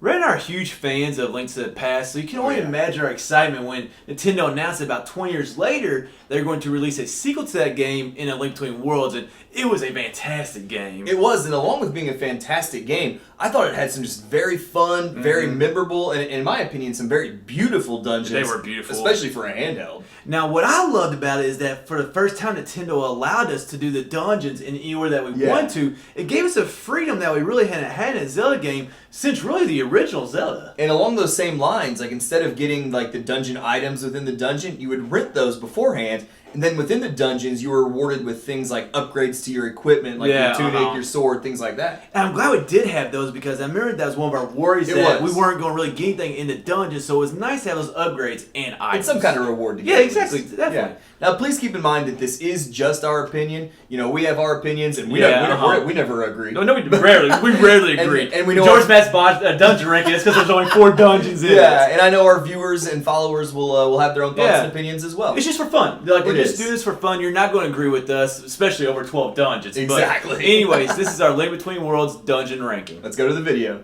Red and I are huge fans of Link to the Past, so you can only imagine our excitement when Nintendo announced about 20 years later they're going to release a sequel to that game in A Link Between Worlds, and it was a fantastic game. It was, and along with being a fantastic game, I thought it had some just very fun, very memorable, and in my opinion, some very beautiful dungeons. They were beautiful. Especially for a handheld. Now, what I loved about it is that for the first time, Nintendo allowed us to do the dungeons in any order that we want to. It gave us a freedom that we really hadn't had in a Zelda game since really the original Zelda. And along those same lines, like instead of getting like the dungeon items within the dungeon, you would rent those beforehand. And then within the dungeons, you were rewarded with things like upgrades to your equipment, like your tunic, your sword, things like that. And I'm glad we did have those because I remember that was one of our worries that we weren't going to really get anything in the dungeons. So it was nice to have those upgrades and items. It's some kind of reward to get. Yeah, exactly. Definitely. Yeah. Now, please keep in mind that this is just our opinion. You know, we have our opinions, and we never agree. No, we rarely agree. and we know George Matt's dungeon ranking is because there's only 4 dungeons in it. Yeah, and I know our viewers and followers will have their own thoughts and opinions as well. It's just for fun. Like, we just do this for fun. You're not going to agree with us, especially over 12 dungeons. Exactly. But anyways, this is our Link Between Worlds dungeon ranking. Let's go to the video.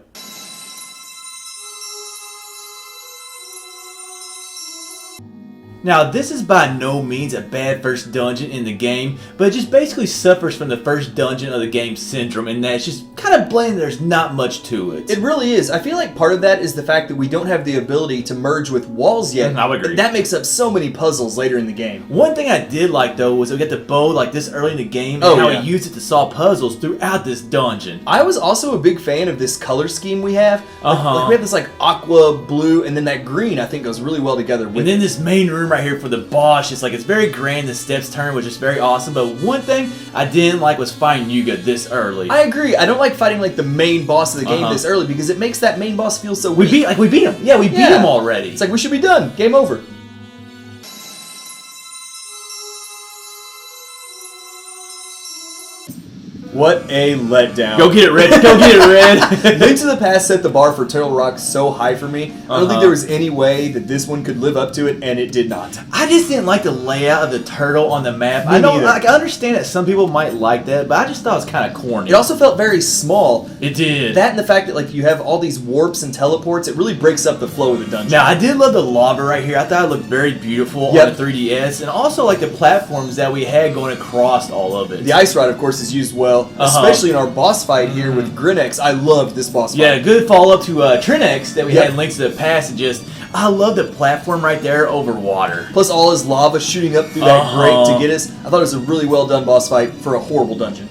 Now, this is by no means a bad first dungeon in the game, but it just basically suffers from the first dungeon of the game syndrome, in that it's just kind of bland. There's not much to it. It really is. I feel like part of that is the fact that we don't have the ability to merge with walls yet. I would agree. And that makes up so many puzzles later in the game. One thing I did like, though, was we got the bow like this early in the game, and how we used it to solve puzzles throughout this dungeon. I was also a big fan of this color scheme we have. Like we have this like aqua blue, and then that green I think goes really well together with it. And then this main room right here for the boss, it's very grand. The steps turn, which is very awesome. But one thing I didn't like was fighting Yuga this early. I agree. I don't like fighting like the main boss of the game this early because it makes that main boss feel so weak. We beat him. Yeah, we beat him already. It's like we should be done. Game over. What a letdown. Go get it, Red. Go get it, Red. Link to the Past set the bar for Turtle Rock so high for me. I don't think there was any way that this one could live up to it, and it did not. I just didn't like the layout of the turtle on the map. I understand that some people might like that, but I just thought it was kind of corny. It also felt very small. It did. That and the fact that like you have all these warps and teleports, it really breaks up the flow of the dungeon. Now, I did love the lava right here. I thought it looked very beautiful on the 3DS, and also like the platforms that we had going across all of it. The ice rod, of course, is used well. Especially in our boss fight here with Grinex. I loved this boss fight. Yeah, good follow-up to Trinex that we had in Link to the Past, and I love the platform right there over water. Plus all his lava shooting up through that grate to get us. I thought it was a really well done boss fight for a horrible dungeon.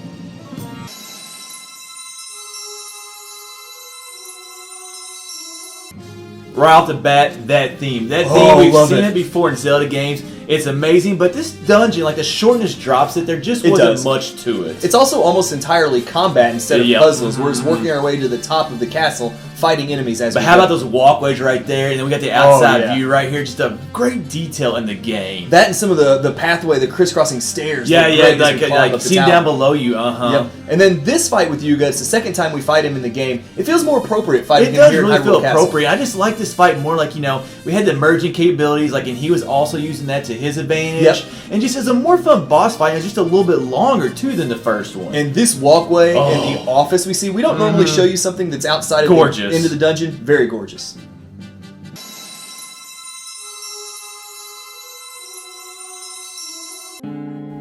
Right off the bat, that theme. We've seen it before in Zelda games. It's amazing, but this dungeon, like the shortness drops it, there just wasn't much to it. It's also almost entirely combat instead of puzzles. We're just working our way to the top of the castle, fighting enemies as we go. But how about those walkways right there, and then we got the outside view right here, just a great detail in the game. That and some of the pathway, the crisscrossing stairs. Like see down below you, Yep. And then this fight with Yuga, it's the second time we fight him in the game. It feels more appropriate fighting him here in Hyrule Castle. It does really feel appropriate. I just like this fight more like, we had the merging capabilities, and he was also using that to his advantage. And just as a more fun boss fight, it's just a little bit longer, too, than the first one. And this walkway and the office we see, we don't normally show you something that's outside of the into the dungeon. Very gorgeous.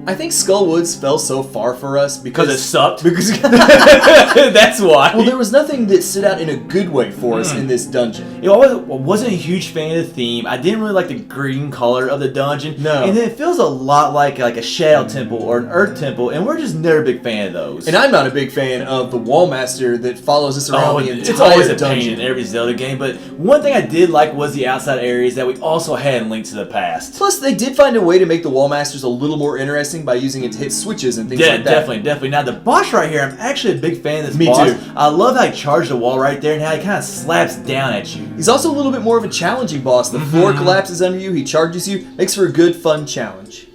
I think Skullwoods fell so far for us because it sucked. Because that's why. Well, there was nothing that stood out in a good way for us in this dungeon. I wasn't a huge fan of the theme. I didn't really like the green color of the dungeon. No. And then it feels a lot like a Shadow Temple or an Earth Temple, and we're just never a big fan of those. And I'm not a big fan of the Wallmaster that follows us around the entire It's always a dungeon pain in every Zelda game, but one thing I did like was the outside areas that we also had in Link to the Past. Plus, they did find a way to make the Wallmasters a little more interesting by using it to hit switches and things like that. Definitely. Now, the boss right here, I'm actually a big fan of this boss. Me too. I love how he charged the wall right there and how he kind of slaps down at you. He's also a little bit more of a challenging boss. The floor collapses under you, he charges you, makes for a good, fun challenge.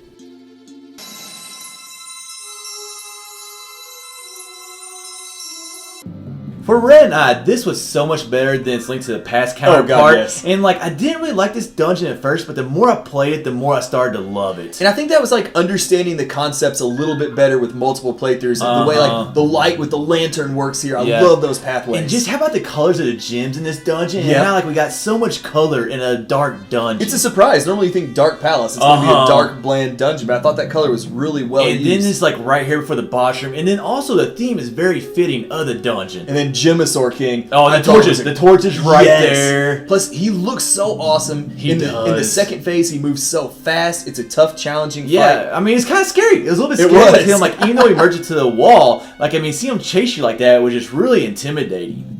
For Red and I, this was so much better than its Link to the Past counterpart. Yes. And like, I didn't really like this dungeon at first, but the more I played it, the more I started to love it. And I think that was like understanding the concepts a little bit better with multiple playthroughs. And the way like the light with the lantern works here. I love those pathways. And just how about the colors of the gems in this dungeon? And how like we got so much color in a dark dungeon. It's a surprise. Normally you think Dark Palace. It's going to be a dark, bland dungeon. But I thought that color was really well used. And then it's like right here before the boss room. And then also the theme is very fitting of the dungeon. And then Gemosaur King. Oh, the torches right there. Plus, he looks so awesome. In the second phase, he moves so fast. It's a tough, challenging fight. Yeah, I mean, it's kind of scary. It was a little bit scary with him. Like, even though he merged into the wall, like, I mean, see him chase you like that was just really intimidating.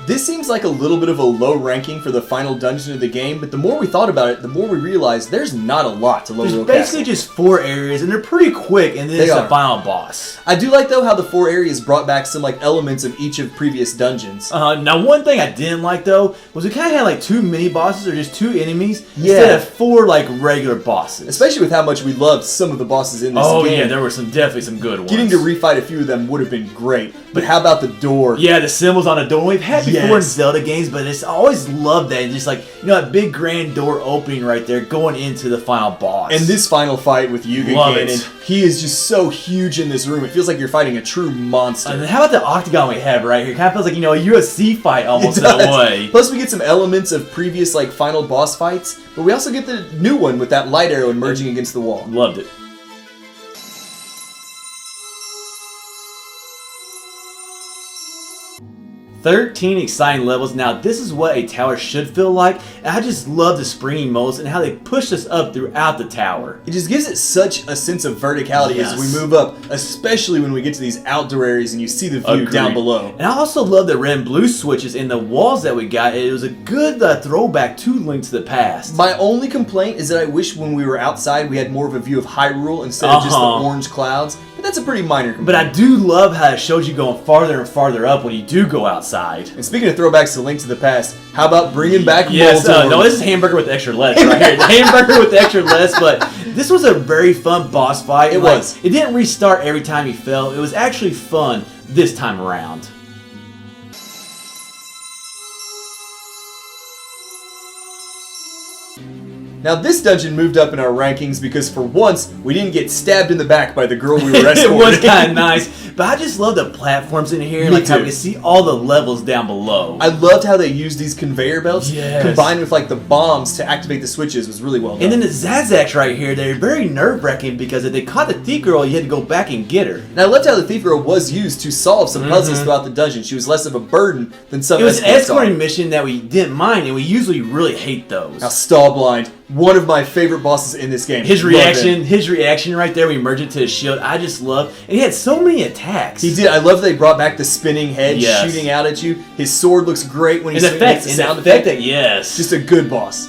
This seems like a little bit of a low ranking for the final dungeon of the game, but the more we thought about it, the more we realized there's not a lot to Lorule Castle. There's basically just 4 areas, and they're pretty quick, and then it's the final boss. I do like, though, how the 4 areas brought back some like elements of each of previous dungeons. Now, one thing I didn't like, though, was we kind of had like 2 mini-bosses, or just 2 enemies, instead of 4 like regular bosses. Especially with how much we loved some of the bosses in this game. Oh, yeah, there were definitely some good ones. Getting to refight a few of them would have been great. But how about the door? Yeah, the symbols on the door. We've had before in Zelda games, but it's always loved that. Just like, you know, that big grand door opening right there going into the final boss. And this final fight with Yuga Ganon, he is just so huge in this room. It feels like you're fighting a true monster. And then how about the octagon we have right here? Kind of feels like, you know, a UFC fight almost in a way. Plus we get some elements of previous like final boss fights, but we also get the new one with that light arrow emerging against the wall. Loved it. "13 exciting levels." Now, this is what a tower should feel like, and I just love the springy modes and how they push us up throughout the tower. It just gives it such a sense of verticality as we move up, especially when we get to these outdoor areas and you see the view down below. And I also love the red and blue switches in the walls that we got. It was a good throwback to Link to the Past. My only complaint is that I wish when we were outside we had more of a view of Hyrule instead of just the orange clouds. But that's a pretty minor complaint. But I do love how it shows you going farther and farther up when you do go outside. And speaking of throwbacks to Link to the Past, how about bringing back no, this is hamburger with extra lettuce right here. The hamburger with extra lettuce, but this was a very fun boss fight. It was. It didn't restart every time you fell. It was actually fun this time around. Now this dungeon moved up in our rankings because for once, we didn't get stabbed in the back by the girl we were escorting. It was kind of nice, but I just love the platforms in here. Like how we can see all the levels down below. I loved how they used these conveyor belts combined with like the bombs to activate the switches was really well done. And then the Zazaks right here, they're very nerve-wracking because if they caught the thief girl, you had to go back and get her. And I loved how the thief girl was used to solve some puzzles throughout the dungeon. She was less of a burden than some. It was an escorting mission that we didn't mind, and we usually really hate those. Now Stallblind, one of my favorite bosses in this game. His reaction right there, we merged into his shield, I just love. And he had so many attacks. He did. I love they brought back the spinning head shooting out at you. His sword looks great when he makes the sound effect. Yes. Just a good boss.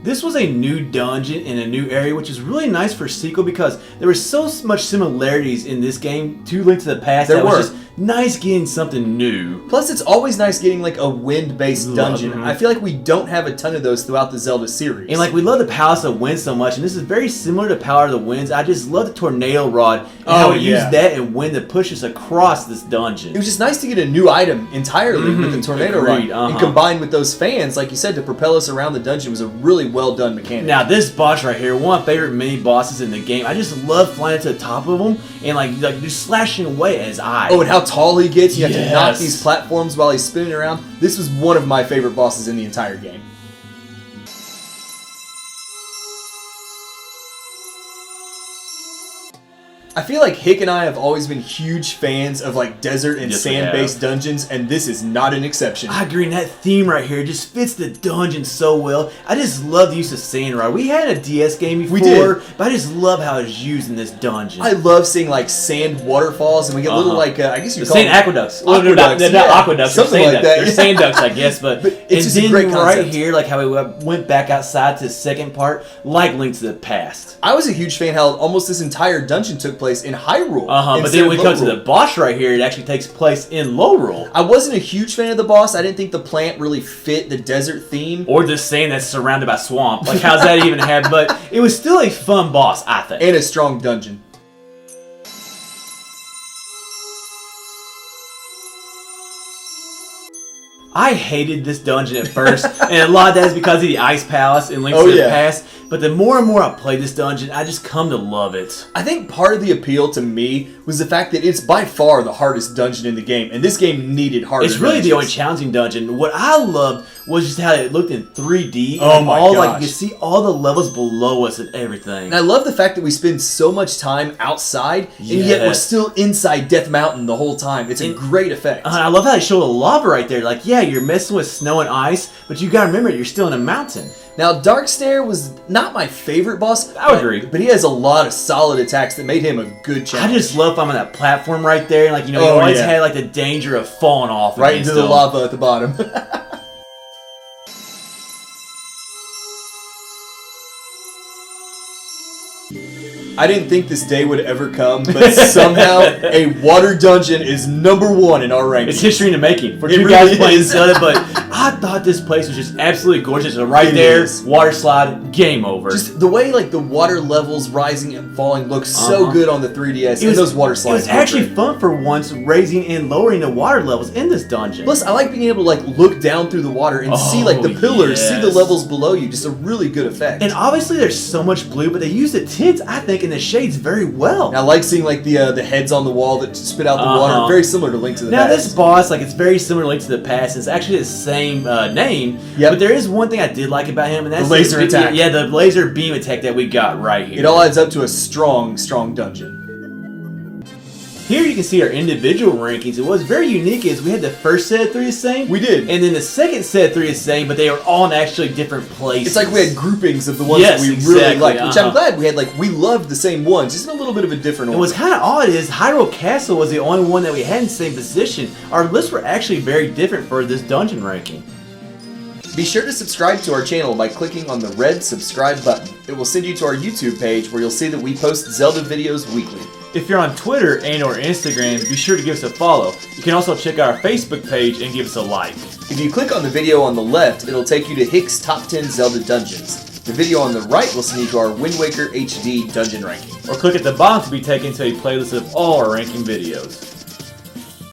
This was a new dungeon in a new area, which is really nice for a sequel because there were so much similarities in this game to Link to the Past. That was just nice getting something new. Plus, it's always nice getting like a wind-based dungeon. I feel like we don't have a ton of those throughout the Zelda series. And like we love the Palace of Wind so much, and this is very similar to Power of the Winds. I just love the Tornado Rod and how we use that and wind to push us across this dungeon. It was just nice to get a new item entirely with the Tornado Rod. And combined with those fans, like you said, to propel us around the dungeon was a really well done mechanic. Now this boss right here, one of my favorite mini bosses in the game. I just love flying to the top of him and like just slashing away at his eye. Oh, and how tall he gets. You have to knock these platforms while he's spinning around. This was one of my favorite bosses in the entire game. I feel like Hick and I have always been huge fans of like desert and sand-based dungeons, and this is not an exception. I agree, and that theme right here just fits the dungeon so well. I just love the use of sand rod. We had a DS game before, but I just love how it's used in this dungeon. I love seeing like sand waterfalls, and we get little like I guess you call them aqueducts. Aqueducts, not aqueducts, something like that. They're sand ducts, I guess. But it's just a great concept. Right here, like how we went back outside to the second part, like Link to the Past. I was a huge fan how almost this entire dungeon took place place in Hyrule. But then when we come to the boss right here, it actually takes place in Lorule. I wasn't a huge fan of the boss. I didn't think the plant really fit the desert theme. Or the sand that's surrounded by swamp. Like, how's that even happen? But it was still a fun boss, I think. And a strong dungeon. I hated this dungeon at first, and a lot of that is because of the Ice Palace in Link's to the Past. But the more and more I played this dungeon, I just come to love it. I think part of the appeal to me was the fact that it's by far the hardest dungeon in the game, and this game needed harder It's really dungeons. the only challenging dungeon. What I loved was just how it looked in 3D. Oh my gosh. Like, you could see all the levels below us and everything. And I love the fact that we spend so much time outside, and yet we're still inside Death Mountain the whole time. It's a great effect. I love how they show the lava right there. Like, yeah, you're messing with snow and ice, but you gotta remember, you're still in a mountain. Now, Darkstare was not my favorite boss. I would agree. But he has a lot of solid attacks that made him a good challenge. I just love on that platform right there. Like, you always had like the danger of falling off. Right into the lava at the bottom. I didn't think this day would ever come, but somehow a water dungeon is #1 in our rankings. It's history in the making. For It two really guys playing is. Zelda, but I thought this place was just absolutely gorgeous. So right there, water slide, game over. Just the way like the water levels rising and falling looks so good on the 3DS. And those water slides. It was actually fun for once, raising and lowering the water levels in this dungeon. Plus, I like being able to like look down through the water and see like the pillars, see the levels below you. Just a really good effect. And obviously, there's so much blue, but they use the tints, I think, in the shades very well. And I like seeing like the heads on the wall that spit out the water. Very similar to Link to the Past. Now this boss, like, it's very similar to Link to the Past. It's actually the same name. Yep. But there is one thing I did like about him, and that's the laser attack. Yeah, the laser beam attack that we got right here. It all adds up to a strong, strong dungeon. Here you can see our individual rankings. And what's very unique is we had the first set of 3 the same. We did. And then the second set of 3 the same, but they were all in actually different places. It's like we had groupings of the ones that we really liked, which I'm glad we had. Like, we loved the same ones, just in a little bit of a different order. And what's kind of odd is Hyrule Castle was the only one that we had in the same position. Our lists were actually very different for this dungeon ranking. Be sure to subscribe to our channel by clicking on the red subscribe button. It will send you to our YouTube page where you'll see that we post Zelda videos weekly. If you're on Twitter and or Instagram, be sure to give us a follow. You can also check out our Facebook page and give us a like. If you click on the video on the left, it'll take you to Hick's Top 10 Zelda Dungeons. The video on the right will send you to our Wind Waker HD dungeon ranking. Or click at the bottom to be taken to a playlist of all our ranking videos.